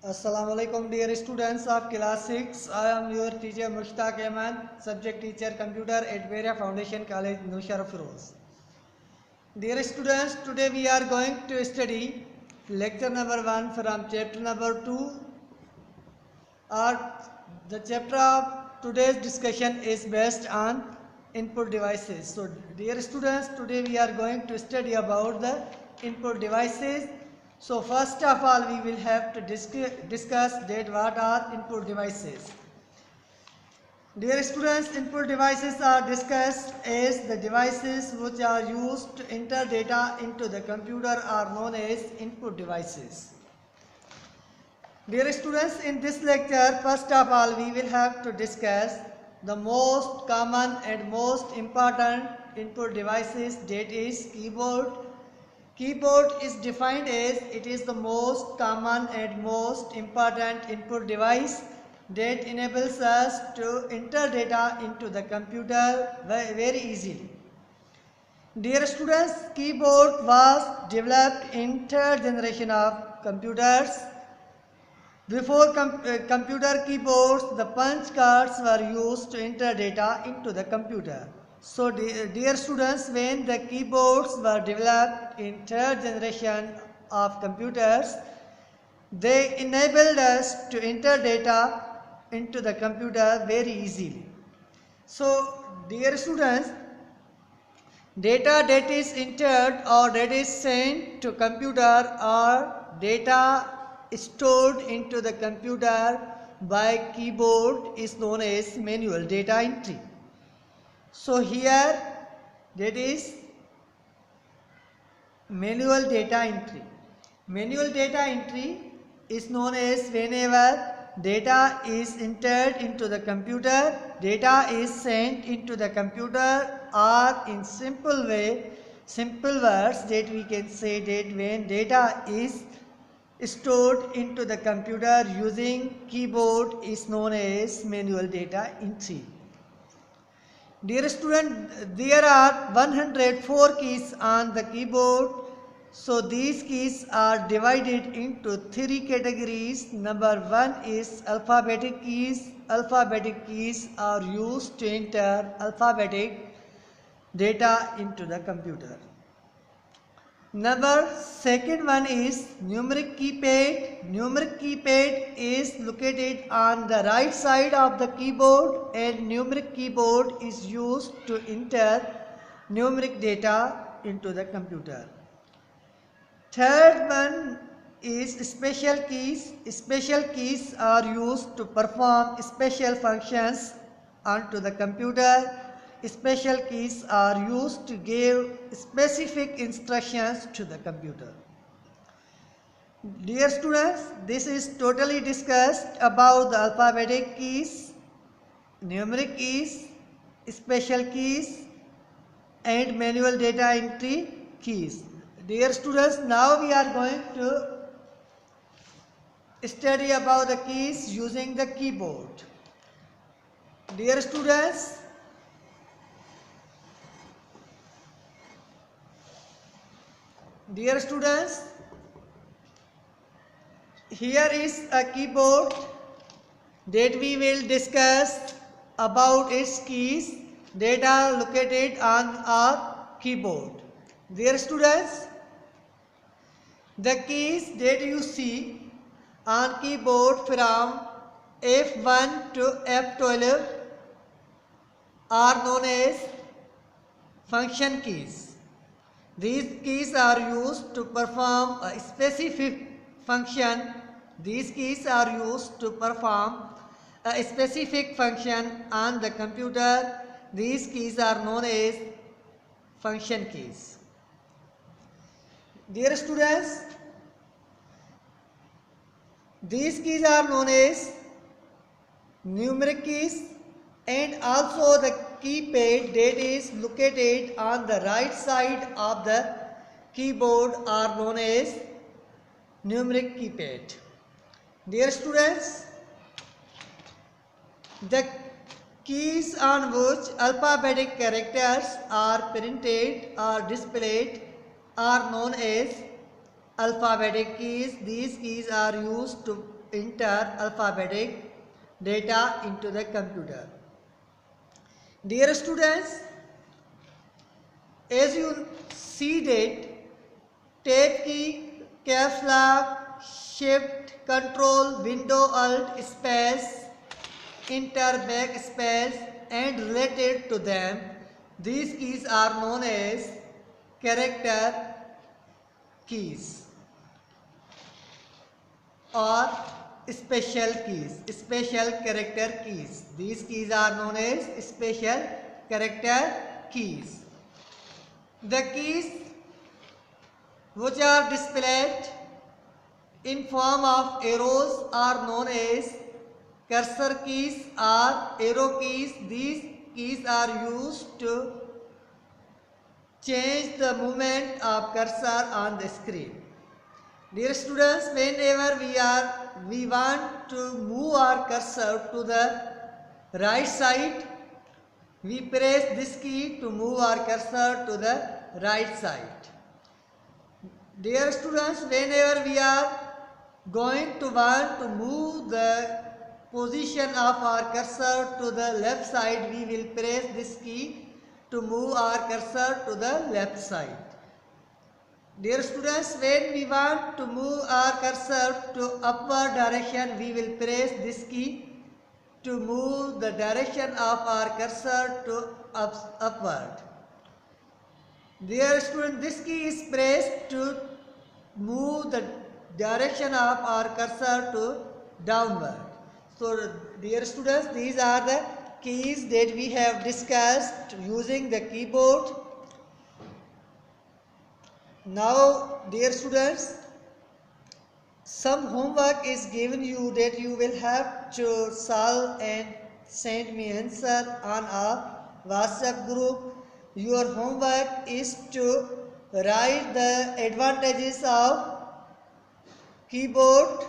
Assalamualaikum dear students of class 6. I am your teacher Mushtaq Ahmed, subject teacher computer at Beria Foundation College, Nusharaf Rose. Dear students, today we are going to study lecture number 1 from chapter number 2. The chapter of today's discussion is based on input devices. So dear students, today we are going to study about the input devices. So first of all we will have to discuss that what are input devices. Dear students, input devices are discussed as the devices which are used to enter data into the computer are known as input devices. Dear students, in this lecture, first of all we will have to discuss the most common and most important input devices, that is keyboard. Keyboard is defined as it is the most common and most important input device that enables us to enter data into the computer very easily. Dear students, keyboard was developed in third generation of computers. Before computer keyboards, the punch cards were used to enter data into the computer. So dear students, when the keyboards were developed in third generation of computers, they enabled us to enter data into the computer very easily. So dear students, data that is entered or that is sent to computer or data stored into the computer by keyboard is known as manual data entry. So here that is manual data entry. Manual data entry is known as whenever data is entered into the computer, data is sent into the computer, or in simple words that we can say that when data is stored into the computer using keyboard is known as manual data entry. Dear student, there are 104 keys on the keyboard. So these keys are divided into three categories. Number 1 is alphabetic keys. Alphabetic keys are used to enter alphabetic data into the computer. Number second one is numeric keypad. Numeric keypad is located on the right side of the keyboard, and numeric keyboard is used to enter numeric data into the computer. Third one is special keys. Special keys are used to perform special functions onto the computer. Special keys are used to give specific instructions to the computer. Dear students, this is totally discussed about the alphabetic keys, numeric keys, special keys, and manual data entry keys. Dear students, now we are going to study about the keys using the keyboard. Dear students, here is a keyboard that we will discuss about its keys that are located on our keyboard. Dear students, the keys that you see on keyboard from F1 to F12 are known as function keys. These keys are used to perform a specific function. These keys are used to perform a specific function on the computer. These keys are known as function keys. Dear students, these keys are known as numeric keys, and also the keypad that is located on the right side of the keyboard are known as numeric keypad. Dear students, the keys on which alphabetic characters are printed or displayed are known as alphabetic keys. These keys are used to enter alphabetic data into the computer. Dear students, as you see that tab key, caps lock, shift, control, window, alt, space, enter, backspace and related to them, these keys are known as character keys or special keys, special character keys. These keys are known as special character keys. The keys which are displayed in form of arrows are known as cursor keys or arrow keys. These keys are used to change the movement of cursor on the screen. Dear students, whenever we want to move our cursor to the right side, we press this key to move our cursor to the right side. Dear students, whenever we are going to want to move the position of our cursor to the left side, we will press this key to move our cursor to the left side. Dear students, when we want to move our cursor to upward direction, we will press this key to move the direction of our cursor to upward. Dear student, this key is pressed to move the direction of our cursor to downward. So, dear students, these are the keys that we have discussed using the keyboard. Now, dear students, some homework is given you that you will have to solve and send me answer on our WhatsApp group. Your homework is to write the advantages of keyboard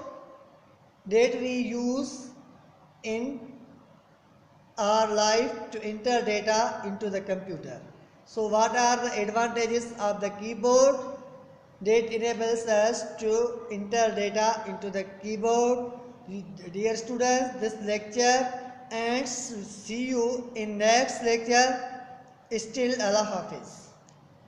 that we use in our life to enter data into the computer. So what are the advantages of the keyboard that enables us to enter data into the keyboard? Dear students, this lecture ends. See you in next lecture. Still Allah Hafiz.